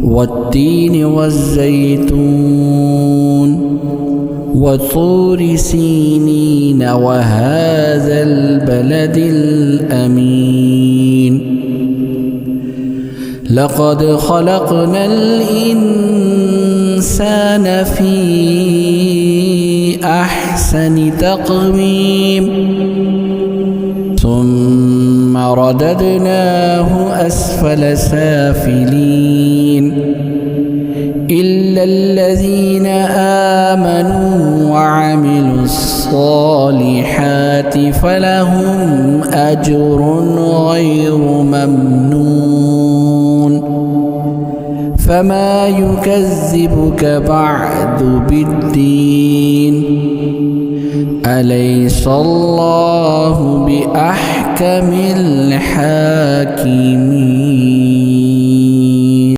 والتين والزيتون وطور سينين وهذا البلد الأمين لقد خلقنا الإنسان في أحسن تقويم ثم رددناه أسفل سافلين إلا الذين آمنوا وعملوا الصالحات فلهم أجر غير ممنون فما يكذبك بعد بالدين أليس الله بأحكم الحاكمين.